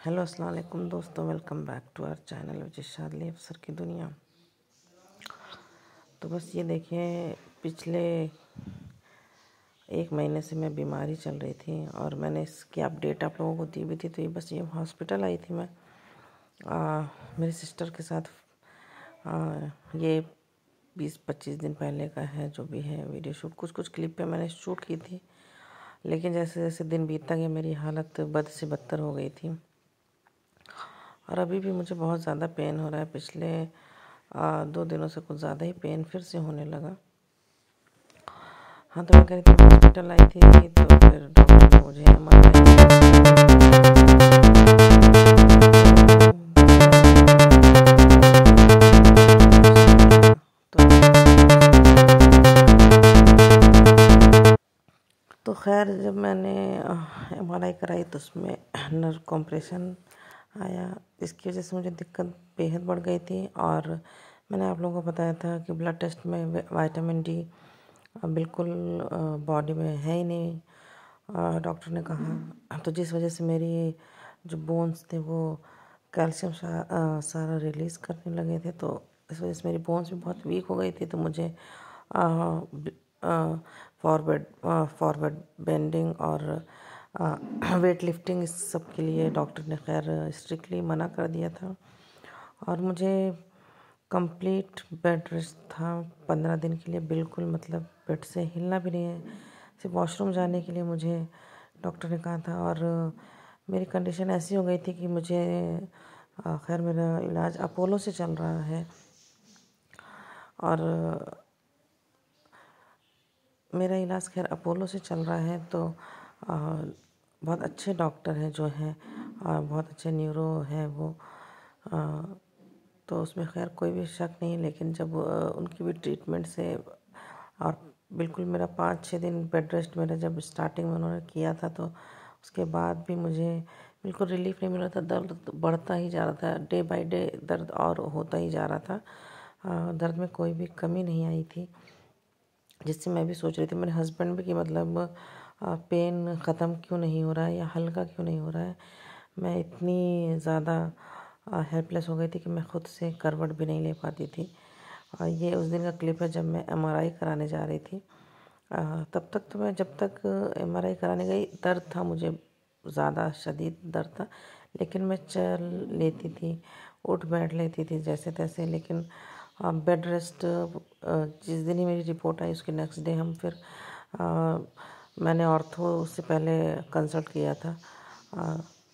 Hello अस्सलाम वालेकुम दोस्तों, welcome back to our channel with Shadli Afsar की दुनिया। तो बस ये देखिए, पिछले 1 महीने से मैं बीमारी चल रही थी और मैंने इसकी अपडेट आप लोगों को दी भी थी। तो ये बस ये हॉस्पिटल आई थी मैं मेरी सिस्टर के साथ। ये 20-25 दिन पहले का है जो भी है वीडियो शूट। कुछ कुछ क्लिप पे मैंने शूट की थी, लेकिन जैसे जैसे दिन बीतता गया मेरी हालत बद से बदतर हो गई थी और अभी भी मुझे बहुत ज़्यादा पेन हो रहा है। पिछले 2 दिनों से कुछ ज़्यादा ही पेन फिर से होने लगा। हाँ, तो मैं कह रही थी हॉस्पिटल आई थी तो फिर डॉक्टर ने मुझे तो खैर जब मैंने MRI कराई तो उसमें नर्व कॉम्प्रेशन आया। इसकी वजह से मुझे दिक्कत बेहद बढ़ गई थी और मैंने आप लोगों को बताया था कि ब्लड टेस्ट में विटामिन डी बिल्कुल बॉडी में है ही नहीं। डॉक्टर ने कहा, तो जिस वजह से मेरी जो बोन्स थे वो कैल्शियम सारा रिलीज़ करने लगे थे। तो इस वजह से मेरी बोन्स भी बहुत वीक हो गई थी। तो मुझे फॉरवर्ड बेंडिंग और वेट लिफ्टिंग इस सब के लिए डॉक्टर ने खैर स्ट्रिक्टली मना कर दिया था और मुझे कंप्लीट बेड रेस्ट था 15 दिन के लिए। बिल्कुल मतलब बेड से हिलना भी नहीं है, सिर्फ वॉशरूम जाने के लिए मुझे डॉक्टर ने कहा था। और मेरी कंडीशन ऐसी हो गई थी कि मुझे खैर मेरा इलाज अपोलो से चल रहा है और मेरा इलाज खैर अपोलो से चल रहा है। तो बहुत अच्छे डॉक्टर हैं जो हैं, बहुत अच्छे न्यूरो हैं वो। तो उसमें खैर कोई भी शक नहीं, लेकिन जब उनकी भी ट्रीटमेंट से और बिल्कुल मेरा 5-6 दिन बेड रेस्ट मेरा जब स्टार्टिंग में उन्होंने किया था तो उसके बाद भी मुझे बिल्कुल रिलीफ नहीं मिला था। दर्द बढ़ता ही जा रहा था, डे बाय डे दर्द और होता ही जा रहा था। दर्द में कोई भी कमी नहीं आई थी, जिससे मैं भी सोच रही थी मेरे हस्बैंड भी कि मतलब पेन ख़त्म क्यों नहीं हो रहा है या हल्का क्यों नहीं हो रहा है। मैं इतनी ज़्यादा हेल्पलेस हो गई थी कि मैं ख़ुद से करवट भी नहीं ले पाती थी। ये उस दिन का क्लिप है जब मैं MRI कराने जा रही थी। तब तक तो मैं जब तक MRI कराने गई दर्द था, मुझे ज़्यादा शदीद दर्द था, लेकिन मैं चल लेती थी, उठ बैठ लेती थी जैसे तैसे। लेकिन बेड रेस्ट जिस दिन ही मेरी रिपोर्ट आई उसके नेक्स्ट डे हम फिर मैंने ऑर्थो से पहले कंसल्ट किया था।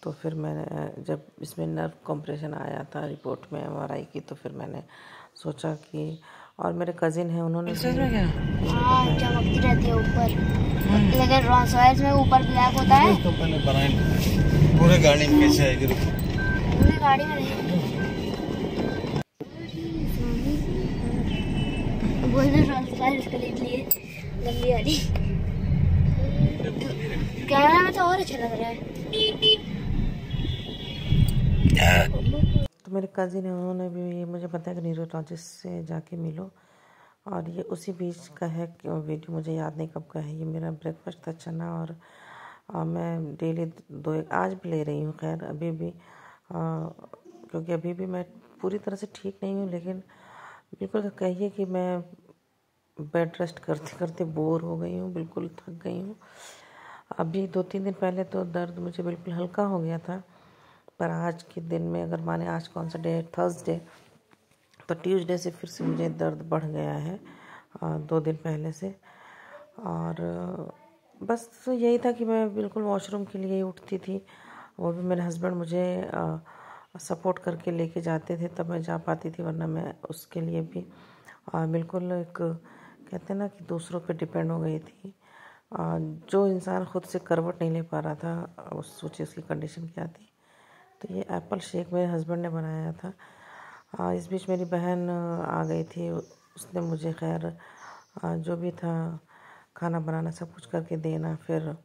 तो फिर मैंने जब इसमें नर्व कॉम्प्रेशन आया था रिपोर्ट में MRI की, तो फिर मैंने सोचा कि और मेरे कज़िन हैं उन्होंने हाँ चमकती रहती है ऊपर, लेकिन रोल्स रॉयस में ऊपर ब्लैक होता है। तो मैंने बनाई पूरे गाड़ी में कैसे आएगी? पूरी गाड़ी में नहीं बोलने रोल्स रॉयस खरीद लिए लंबी वाली। कैमरा में तो और अच्छा लग रहा है। तो मेरे कज़िन है उन्होंने भी मुझे बताया कि न्यूरोलॉजिस्ट से जाके मिलो। और ये उसी बीच का है वीडियो, मुझे याद नहीं कब का है। ये मेरा ब्रेकफास्ट था चना और मैं डेली 2-1 आज भी ले रही हूँ। खैर अभी भी क्योंकि अभी भी मैं पूरी तरह से ठीक नहीं हूँ, लेकिन बिल्कुल कहिए कि मैं बेड रेस्ट करते करते बोर हो गई हूँ, बिल्कुल थक गई हूँ। अभी 2-3 दिन पहले तो दर्द मुझे बिल्कुल हल्का हो गया था, पर आज के दिन में अगर माने आज कौन सा डे है, थर्सडे, तो ट्यूसडे से फिर से मुझे दर्द बढ़ गया है 2 दिन पहले से। और बस यही था कि मैं बिल्कुल वॉशरूम के लिए ही उठती थी, वो भी मेरे हस्बैंड मुझे सपोर्ट करके लेके जाते थे तब मैं जा पाती थी, वरना मैं उसके लिए भी बिल्कुल एक कहते हैं ना कि दूसरों पे डिपेंड हो गई थी। जो इंसान खुद से करवट नहीं ले पा रहा था, उस सोचिए उसकी कंडीशन क्या थी। तो ये एप्पल शेक मेरे हस्बैंड ने बनाया था। इस बीच मेरी बहन आ गई थी, उसने मुझे खैर जो भी था खाना बनाना सब कुछ करके देना। फिर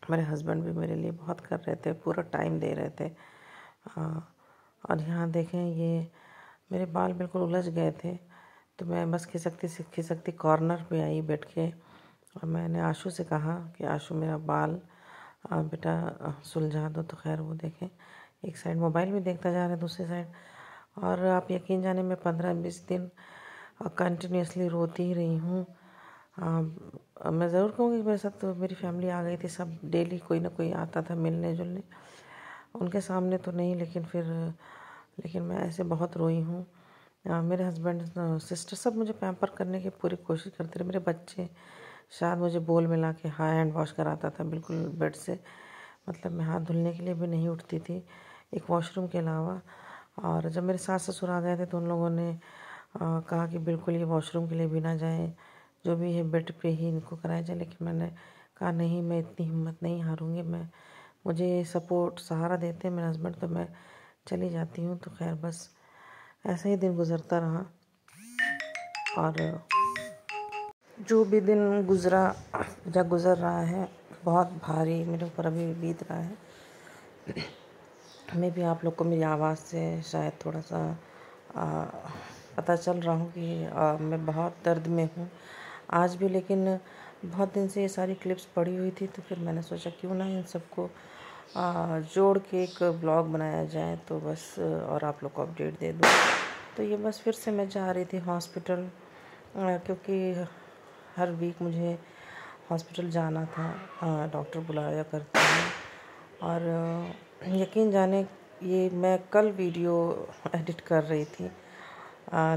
मेरे हस्बैंड भी मेरे लिए बहुत कर रहे थे, पूरा टाइम दे रहे थे। और यहाँ देखें, ये मेरे बाल बिल्कुल उलझ गए थे, तो मैं बस खिसकती कॉर्नर पे आई बैठ के और मैंने आशू से कहा कि आशू मेरा बाल बेटा सुलझा दो। तो खैर वो देखें, एक साइड मोबाइल भी देखता जा रहा है, दूसरी साइड। और आप यकीन जाने मैं 15-20 दिन कंटिन्यूसली रोती ही रही हूँ। मैं ज़रूर कहूँगी मेरे साथ तो मेरी फैमिली आ गई थी, सब डेली कोई ना कोई आता था मिलने जुलने, उनके सामने तो नहीं, लेकिन मैं ऐसे बहुत रोई हूँ। मेरे हस्बैंड सिस्टर सब मुझे पैम्पर करने की पूरी कोशिश करते रहे। मेरे बच्चे शायद मुझे बोल मिला के हाँ हैंड वॉश कराता था बिल्कुल बेड से, मतलब मैं हाथ धुलने के लिए भी नहीं उठती थी एक वॉशरूम के अलावा। और जब मेरे सास ससुर आ गए थे तो उन लोगों ने कहा कि बिल्कुल ये वॉशरूम के लिए भी ना जाए, जो भी है बेड पे ही इनको कराया जाए। लेकिन मैंने कहा नहीं, मैं इतनी हिम्मत नहीं हारूंगी, मुझे सपोर्ट सहारा देते हैं मेरे हस्बैंड, तो मैं चली जाती हूँ। तो खैर बस ऐसा ही दिन गुजरता रहा। और जो भी दिन गुजरा या गुजर रहा है बहुत भारी मेरे ऊपर अभी भी बीत रहा है। मैं भी आप लोग को मेरी आवाज़ से शायद थोड़ा सा पता चल रहा हूँ कि मैं बहुत दर्द में हूँ आज भी। लेकिन बहुत दिन से ये सारी क्लिप्स पड़ी हुई थी, तो फिर मैंने सोचा क्यों ना इन सबको जोड़ के एक ब्लॉग बनाया जाए, तो बस और आप लोग को अपडेट दे दूँ। तो ये बस फिर से मैं जा रही थी हॉस्पिटल, क्योंकि हर वीक मुझे हॉस्पिटल जाना था, डॉक्टर बुलाया करते हैं। और यकीन जाने ये मैं कल वीडियो एडिट कर रही थी,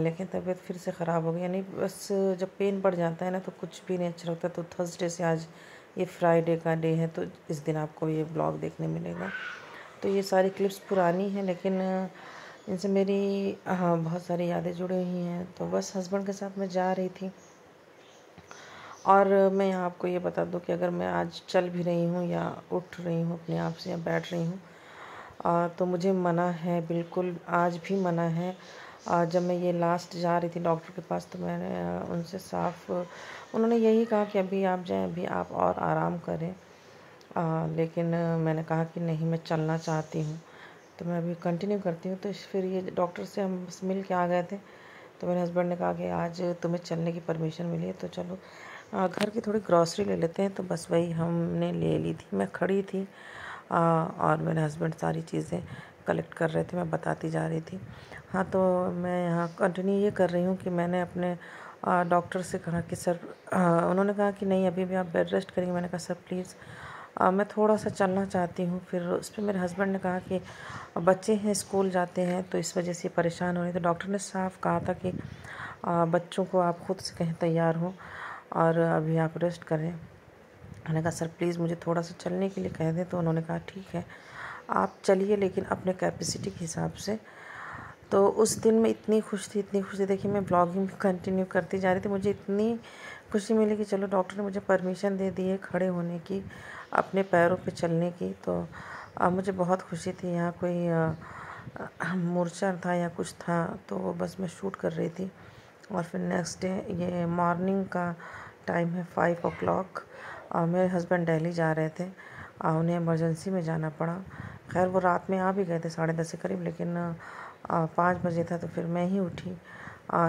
लेकिन तबीयत फिर से ख़राब हो गई। यानी बस जब पेन बढ़ जाता है ना तो कुछ भी नहीं अच्छा लगता। तो थर्सडे से आज ये फ्राइडे का डे है, तो इस दिन आपको ये ब्लॉग देखने मिलेगा। तो ये सारी क्लिप्स पुरानी हैं, लेकिन इनसे मेरी बहुत सारी यादें जुड़ी हुई हैं। तो बस हस्बैंड के साथ मैं जा रही थी। और मैं यहाँ आपको ये बता दूँ कि अगर मैं आज चल भी रही हूँ या उठ रही हूँ अपने आप से या बैठ रही हूँ, तो मुझे मना है, बिल्कुल आज भी मना है। जब मैं ये लास्ट जा रही थी डॉक्टर के पास, तो मैंने उनसे साफ उन्होंने यही कहा कि अभी आप जाएं, अभी आप और आराम करें। लेकिन मैंने कहा कि नहीं, मैं चलना चाहती हूँ, तो मैं अभी कंटिन्यू करती हूँ। तो फिर ये डॉक्टर से हम बस मिल के आ गए थे, तो मेरे हस्बैंड ने कहा कि आज तुम्हें चलने की परमिशन मिली है, तो चलो घर की थोड़ी ग्रॉसरी ले लेते हैं। तो बस वही हमने ले ली थी। मैं खड़ी थी और मेरे हस्बैंड सारी चीज़ें कलेक्ट कर रहे थे, मैं बताती जा रही थी। हाँ, तो मैं यहाँ कंटिन्यू ये कर रही हूँ कि मैंने अपने डॉक्टर से कहा कि सर, उन्होंने कहा कि नहीं अभी भी आप बेड रेस्ट करेंगे। मैंने कहा सर प्लीज़ मैं थोड़ा सा चलना चाहती हूँ। फिर उस पर मेरे हस्बैंड ने कहा कि बच्चे हैं, स्कूल जाते हैं, तो इस वजह से परेशान हो रहे। तो डॉक्टर ने साफ कहा था कि बच्चों को आप खुद से कहीं तैयार हो और अभी आप रेस्ट करें। मैंने कहा सर प्लीज़ मुझे थोड़ा सा चलने के लिए कह दें। तो उन्होंने कहा ठीक है आप चलिए, लेकिन अपने कैपेसिटी के हिसाब से। तो उस दिन मैं इतनी खुश थी, इतनी खुश थी। देखिए मैं ब्लॉगिंग कंटिन्यू करती जा रही थी। मुझे इतनी खुशी मिली कि चलो डॉक्टर ने मुझे परमिशन दे दी है खड़े होने की, अपने पैरों पे चलने की। तो मुझे बहुत खुशी थी। यहाँ कोई मोर्चा था या कुछ था, तो बस मैं शूट कर रही थी। और फिर नेक्स्ट डे ये मॉर्निंग का टाइम है 5 o'clock। मेरे हस्बैंड दिल्ली जा रहे थे, उन्हें इमरजेंसी में जाना पड़ा। खैर वो रात में आ भी गए थे 10:30 के करीब, लेकिन 5 बजे था तो फिर मैं ही उठी।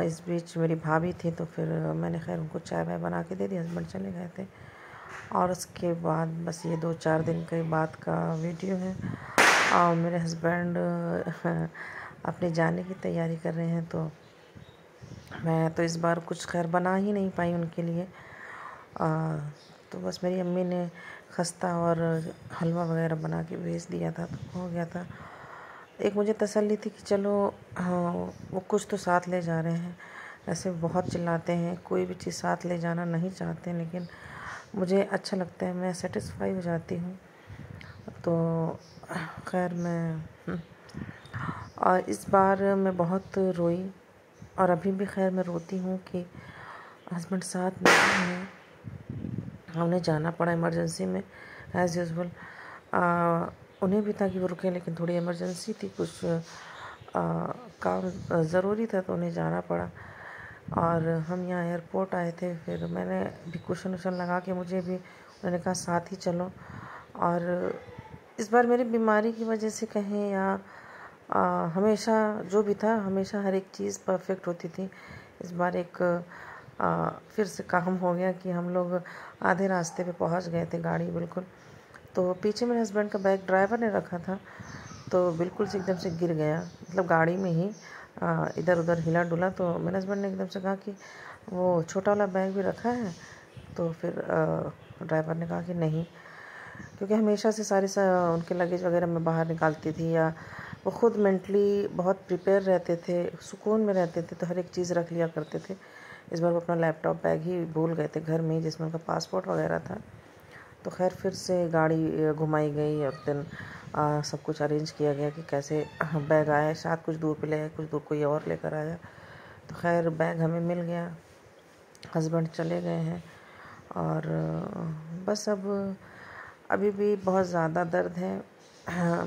इस बीच मेरी भाभी थी, तो फिर मैंने खैर उनको चाय वाय बना के दे दी, हस्बैंड चले गए थे। और उसके बाद बस ये 2-4 दिन के बाद का वीडियो है। और मेरे हस्बैंड अपने जाने की तैयारी कर रहे हैं, तो मैं तो इस बार कुछ खैर बना ही नहीं पाई उनके लिए। तो बस मेरी अम्मी ने खस्ता और हलवा वगैरह बना के भेज दिया था, तो हो गया था। एक मुझे तसल्ली थी कि चलो हाँ वो कुछ तो साथ ले जा रहे हैं। ऐसे बहुत चिल्लाते हैं, कोई भी चीज़ साथ ले जाना नहीं चाहते, लेकिन मुझे अच्छा लगता है, मैं सेटिस्फाई हो जाती हूँ। तो खैर मैं और इस बार मैं बहुत रोई, और अभी भी खैर मैं रोती हूँ कि हस्बैंड साथ नहीं हैं। हमने जाना पड़ा इमरजेंसी में एज़ यूजुअल। उन्हें भी था कि वो रुकें, लेकिन थोड़ी इमरजेंसी थी, कुछ काम ज़रूरी था, तो उन्हें जाना पड़ा। और हम यहाँ एयरपोर्ट आए थे, फिर मैंने भी कुशन वुशन लगा के मुझे भी उन्होंने कहा साथ ही चलो। और इस बार मेरी बीमारी की वजह से कहें या हमेशा जो भी था, हमेशा हर एक चीज़ परफेक्ट होती थी। इस बार एक फिर से काम हो गया कि हम लोग आधे रास्ते पे पहुंच गए थे, गाड़ी बिल्कुल तो पीछे मेरे हस्बैंड का बैग ड्राइवर ने रखा था, तो बिल्कुल से एकदम से गिर गया, मतलब गाड़ी में ही इधर उधर हिला डुला। तो मेरे हस्बैंड ने एकदम से कहा कि वो छोटा वाला बैग भी रखा है। तो फिर ड्राइवर ने कहा कि नहीं, क्योंकि हमेशा से उनके लगेज वगैरह मैं बाहर निकालती थी, या वो ख़ुद मेंटली बहुत प्रिपेयर रहते थे, सुकून में रहते थे, तो हर एक चीज़ रख लिया करते थे। इस बार वो अपना लैपटॉप बैग ही भूल गए थे घर में ही, जिसमें उनका पासपोर्ट वगैरह था। तो खैर फिर से गाड़ी घुमाई गई और दिन सब कुछ अरेंज किया गया कि कैसे बैग आए, शायद कुछ दूर पे ले आए, कुछ दूर कोई और लेकर आया। तो खैर बैग हमें मिल गया, हस्बैंड चले गए हैं। और बस अब अभी भी बहुत ज़्यादा दर्द है।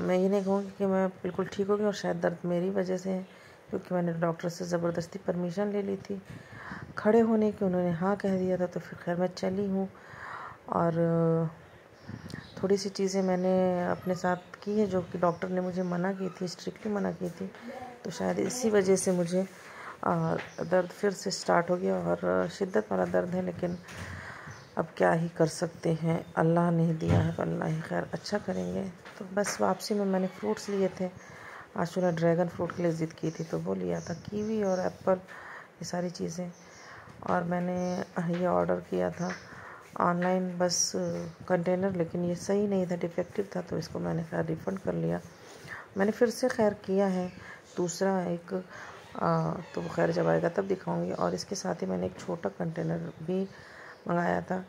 मैं ये नहीं कहूँगी कि मैं बिल्कुल ठीक हो गई, और शायद दर्द मेरी वजह से है, क्योंकि मैंने डॉक्टर से ज़बरदस्ती परमिशन ले ली थी खड़े होने की, उन्होंने हाँ कह दिया था। तो फिर खैर मैं चली हूँ, और थोड़ी सी चीज़ें मैंने अपने साथ की है जो कि डॉक्टर ने मुझे मना की थी, स्ट्रिक्टली मना की थी। तो शायद इसी वजह से मुझे दर्द फिर से स्टार्ट हो गया, और शिद्दत वाला दर्द है। लेकिन अब क्या ही कर सकते हैं, अल्लाह ने दिया है तो अल्लाह ही खैर अच्छा करेंगे। तो बस वापसी में मैंने फ्रूट्स लिए थे, आज सुबह ड्रैगन फ्रूट के लिए ज़िद की थी, तो वो लिया था, कीवी और एप्पल, ये सारी चीज़ें। और मैंने ये ऑर्डर किया था ऑनलाइन, बस कंटेनर, लेकिन ये सही नहीं था, डिफेक्टिव था, तो इसको मैंने खैर रिफ़ंड कर लिया। मैंने फिर से खैर किया है दूसरा एक, तो वो खैर जब आएगा तब दिखाऊंगी। और इसके साथ ही मैंने एक छोटा कंटेनर भी मंगाया था,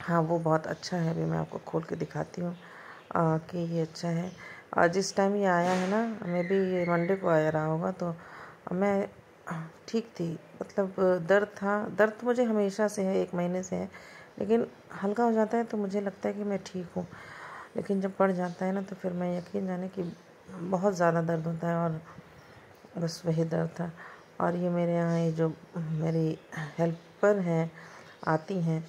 हाँ वो बहुत अच्छा है, अभी मैं आपको खोल के दिखाती हूँ कि ये अच्छा है। और जिस टाइम ये आया है ना, मैं भी ये मंडे को आया रहा होगा, तो मैं ठीक थी, मतलब दर्द था, दर्द तो मुझे हमेशा से है, 1 महीने से है, लेकिन हल्का हो जाता है तो मुझे लगता है कि मैं ठीक हूँ। लेकिन जब बढ़ जाता है ना, तो फिर मैं यकीन जाने कि बहुत ज़्यादा दर्द होता है, और बस वही दर्द था। और ये मेरे यहाँ ये जो मेरी हेल्पर हैं आती हैं,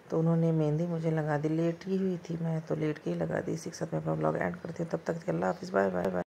तो उन्होंने मेहंदी मुझे लगा दी, लेटी हुई थी मैं, तो लेट के ही लगा दी। इसी के साथ मैं अपना ब्लॉग एंड करती हूँ, तब तक अल्लाह हाफिज़, बाय बाय।